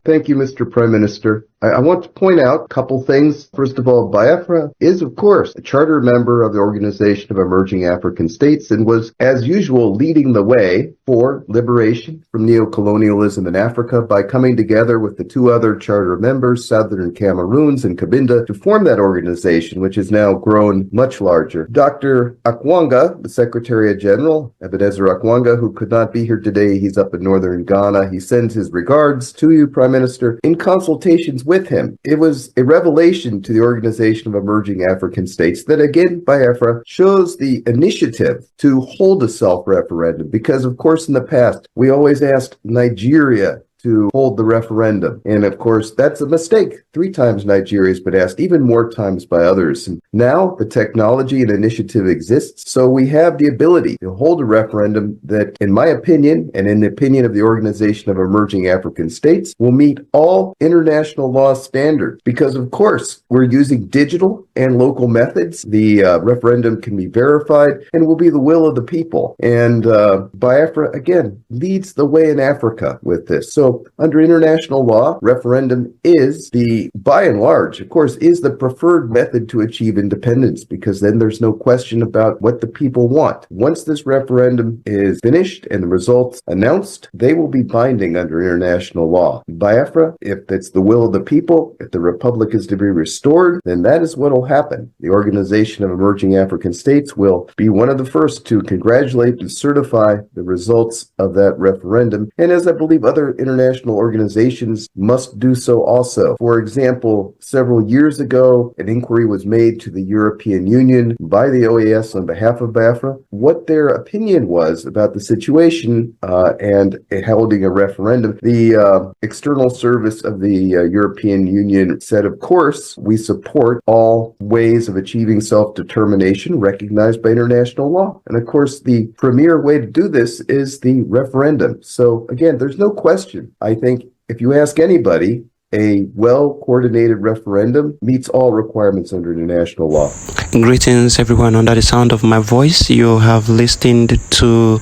Thank you, Mr. Prime Minister. I want to point out a couple things. First of all, Biafra is, of course, a charter member of the Organization of Emerging African States and was, as usual, leading the way for liberation from neocolonialism in Africa by coming together with the two other charter members, Southern Cameroons and Cabinda, to form that organization, which has now grown much larger. Dr. Akwanga, the Secretary General, Ebenezer Akwanga, who could not be here today, he's up in northern Ghana. He sends his regards to you, Prime Minister, in consultations with him. It was a revelation to the Organization of Emerging African States that, again, Biafra shows the initiative to hold a self-referendum because, of course, in the past, we always asked Nigeria to hold the referendum. And of course, that's a mistake. 3 times Nigeria has been asked, even more times by others. And now the technology and initiative exists. So we have the ability to hold a referendum that, in my opinion, and in the opinion of the Organization of Emerging African States, will meet all international law standards. Because of course, we're using digital and local methods. The referendum can be verified and will be the will of the people. And Biafra, again, leads the way in Africa with this. So under international law, referendum is by and large, of course, is the preferred method to achieve independence, because then there's no question about what the people want. Once this referendum is finished and the results announced, they will be binding under international law. Biafra, if it's the will of the people, if the republic is to be restored, then that is what will happen. The Organization of Emerging African States will be one of the first to congratulate and certify the results of that referendum. And as I believe other international organizations must do so also. For example, several years ago, an inquiry was made to the European Union by the OAS on behalf of Biafra, what their opinion was about the situation and holding a referendum. The external service of the European Union said, of course, we support all ways of achieving self-determination recognized by international law. And of course, the premier way to do this is the referendum. So again, there's no question. I think if you ask anybody, a well-coordinated referendum meets all requirements under international law. Greetings, everyone, under the sound of my voice. You have listened to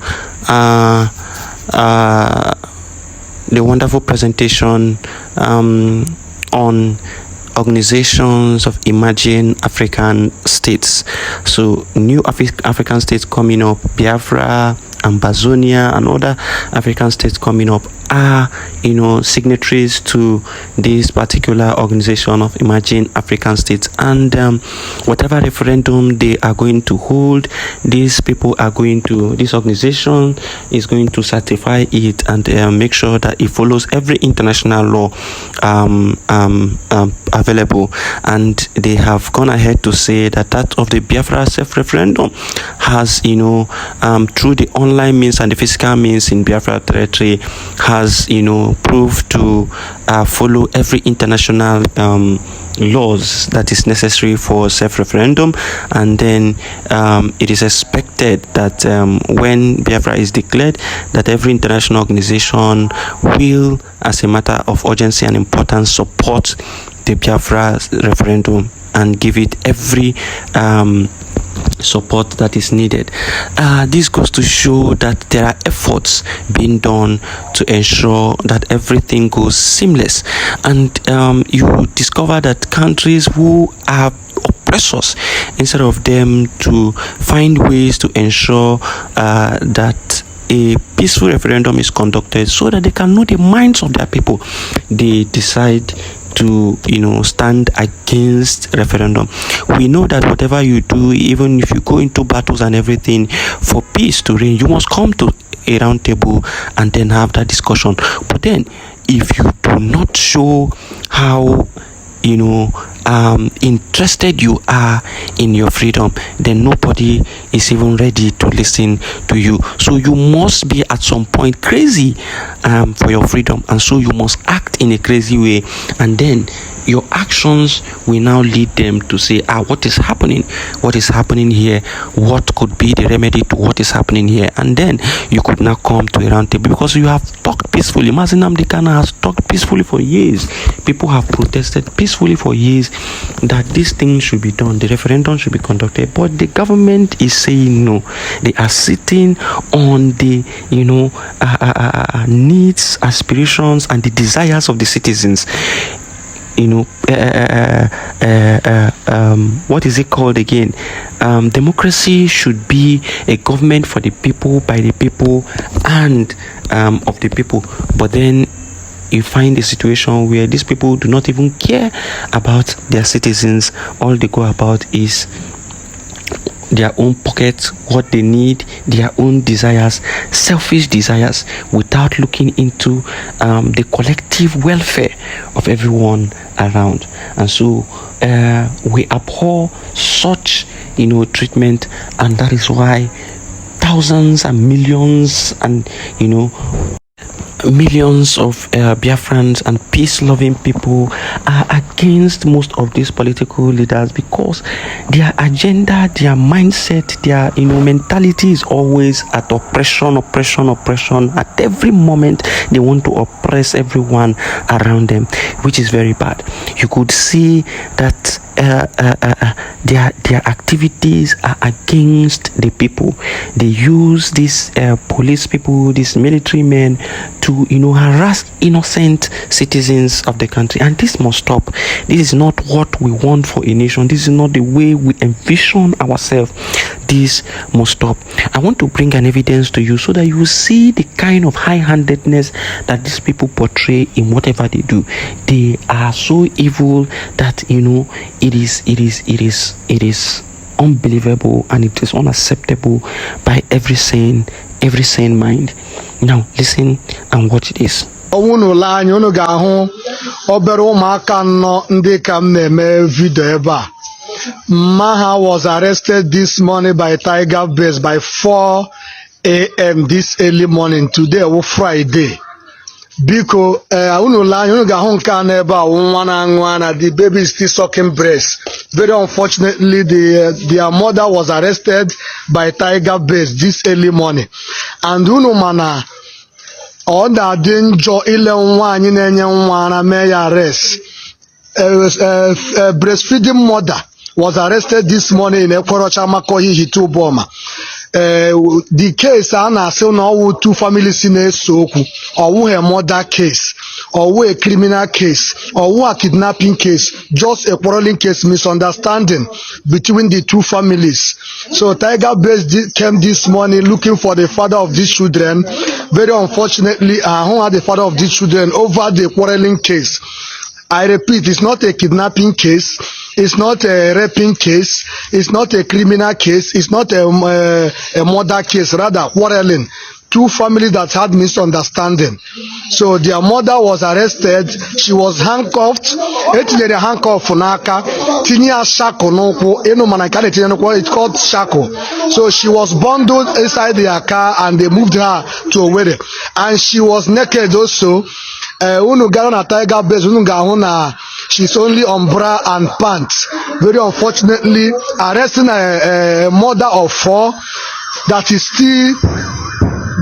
the wonderful presentation on organizations of emerging African states. So new African states coming up, Biafra, Ambazonia, and other African states coming up are, signatories to this particular organization of emerging African states. And whatever referendum they are going to hold, this organization is going to certify it and make sure that it follows every international law available. And they have gone ahead to say that of the Biafra self-referendum has, through the online means and the physical means in Biafra territory, has proved to follow every international laws that is necessary for self-referendum. And then it is expected that when Biafra is declared, that every international organization will, as a matter of urgency and importance, support the Biafra referendum and give it every support that is needed. This goes to show that there are efforts being done to ensure that everything goes seamless. And you discover that countries who are oppressors, instead of them to find ways to ensure that a peaceful referendum is conducted so that they can know the minds of their people, they decide to stand against referendum. We know that whatever you do, even if you go into battles and everything, for peace to reign, you must come to a round table and then have that discussion. But then if you do not show how interested you are in your freedom, then nobody is even ready to listen to you. So you must be at some point crazy for your freedom, and so you must act in a crazy way, and then your actions will now lead them to say, what is happening here, what could be the remedy to what is happening here? And then you could now come to a round table, because you have talked peacefully. Mazi Nnamdi Kanu has talked peacefully for years. People have protested peacefully for years, that this thing should be done, the referendum should be conducted, but the government is saying no. They are sitting on the needs, aspirations, and the desires of the citizens. What is it called again? Democracy should be a government for the people, by the people, and of the people. But then you find a situation where these people do not even care about their citizens. All they go about is their own pockets, what they need, their own desires, selfish desires, without looking into the collective welfare of everyone around. And so we abhor such treatment, and that is why thousands and millions and millions of Biafrans and peace-loving people are against most of these political leaders, because their agenda, their mindset, their mentality is always at oppression. At every moment they want to oppress everyone around them, which is very bad. You could see that their activities are against the people. They use these police people, these military men, to harass innocent citizens of the country, and this must stop. This is not what we want for a nation. This is not the way we envision ourselves. This must stop. I want to bring an evidence to you so that you will see the kind of high-handedness that these people portray in whatever they do. They are so evil that it is unbelievable, and it is unacceptable by every sane mind. Now listen and watch this. Maha was arrested this morning by Tiger Base by 4 a.m. this early morning. Today was Friday. Biko the baby is still sucking breast. Very unfortunately, their mother was arrested by Tiger Base this early morning. And order danger arrest. Breastfeeding mother was arrested this morning in Ekorocha Makohi Hituboma. The case I say now two families in a soku, or a murder case, or a criminal case, or a kidnapping case, just a quarreling case, misunderstanding between the two families. So Tiger Base came this morning looking for the father of these children. Very unfortunately, who had the father of these children over the quarreling case. I repeat, it's not a kidnapping case, it's not a raping case, it's not a criminal case, it's not a murder case, rather quarreling. Two families that had misunderstanding. So their mother was arrested, she was handcuffed, it's called shackle. So she was bundled inside their car and they moved her to Owerri. And she was naked also. Tiger Base, she's only on bra and pants. Very unfortunately, arresting a mother of 4 that is still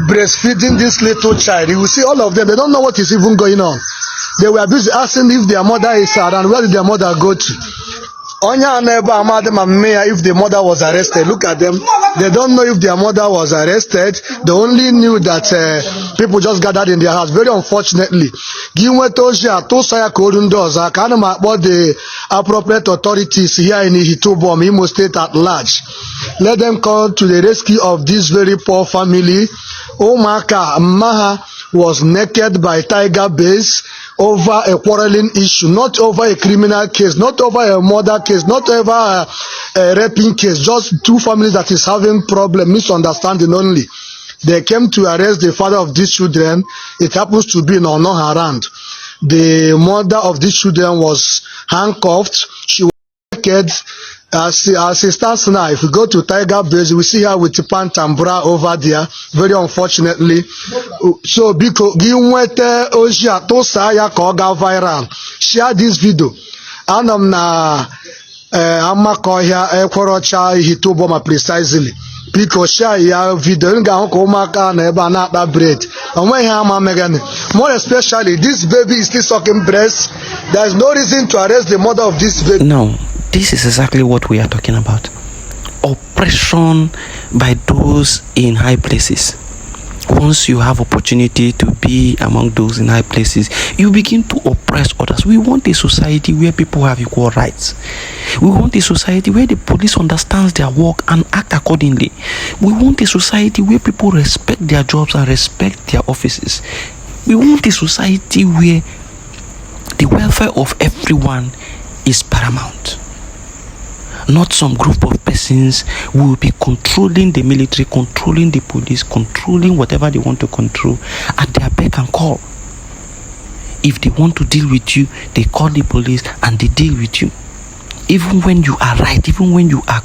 breastfeeding this little child. You will see all of them, they don't know what is even going on. They were busy asking if their mother is around. Where did their mother go to? If the mother was arrested, look at them. They don't know if their mother was arrested. They only knew that people just gathered in their house. Very unfortunately, about the appropriate authorities here in Hitubom, Imo State at large. Let them come to the rescue of this very poor family. Omaka Maha was naked by Tiger Base over a quarreling issue, not over a criminal case, not over a murder case, not over a raping case, just two families that is having problem, misunderstanding only. They came to arrest the father of these children. It happens to be Nonoharand. The mother of these children was handcuffed. She was naked. As it stands now, if we go to Tiger Base, we see her with pant and bra over there. Very unfortunately. So, because viral, share this video. And Hituboma precisely. biko share ya video nga ahụ ka ụmụaka na ebe a na-akpa bread onweghị ama megani. More especially this baby is still sucking breast. There is no reason to arrest the mother of this baby. Now, this is exactly what we are talking about. Oppression by those in high places. Once you have opportunity to be among those in high places, you begin to oppress others. We want a society where people have equal rights. We want a society where the police understands their work and act accordingly. We want a society where people respect their jobs and respect their offices. We want a society where the welfare of everyone is paramount. Not some group of persons will be controlling the military, controlling the police, controlling whatever they want to control at their beck and call. If they want to deal with you, they call the police and they deal with you. Even when you are right, even when you are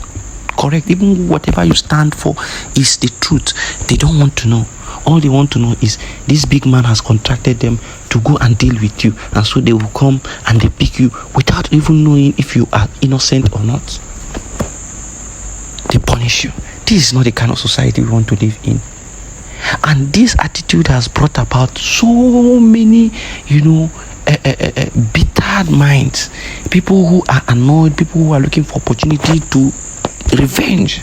correct, even whatever you stand for is the truth, they don't want to know. All they want to know is this big man has contracted them to go and deal with you, and so they will come and they pick you without even knowing if you are innocent or not. They punish you. This is not the kind of society we want to live in. And this attitude has brought about so many, bitter minds. People who are annoyed, people who are looking for opportunity to revenge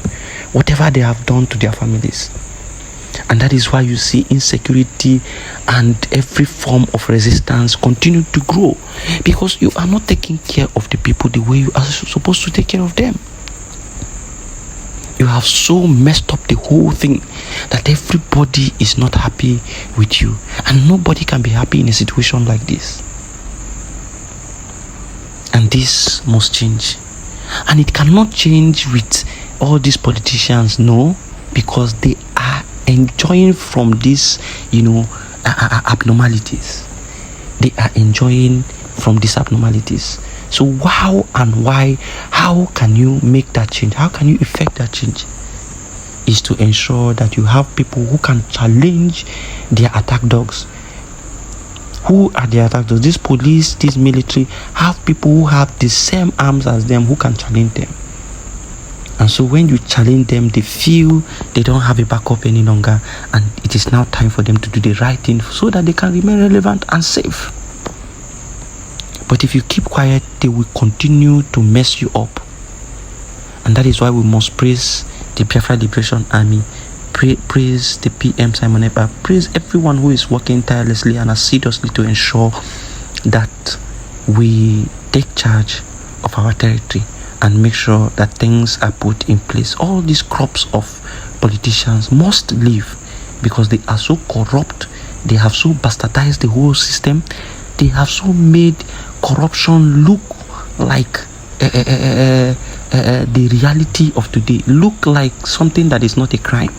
whatever they have done to their families. And that is why you see insecurity and every form of resistance continue to grow, because you are not taking care of the people the way you are supposed to take care of them. You have so messed up the whole thing that everybody is not happy with you, and nobody can be happy in a situation like this. And this must change, and it cannot change with all these politicians, no, because they are enjoying from these abnormalities. They are enjoying from these abnormalities. So how and why, how can you make that change? How can you effect that change? Is to ensure that you have people who can challenge their attack dogs. Who are the attack dogs? This police, this military, have people who have the same arms as them who can challenge them. And so when you challenge them, they feel they don't have a backup any longer, and it is now time for them to do the right thing so that they can remain relevant and safe. But if you keep quiet, they will continue to mess you up. And that is why we must praise the Biafra Liberation Army, praise the PM Simon Ekpa, praise everyone who is working tirelessly and assiduously to ensure that we take charge of our territory and make sure that things are put in place. All these crops of politicians must leave, because they are so corrupt. They have so bastardized the whole system. They have so made corruption look like the reality of today, look like something that is not a crime.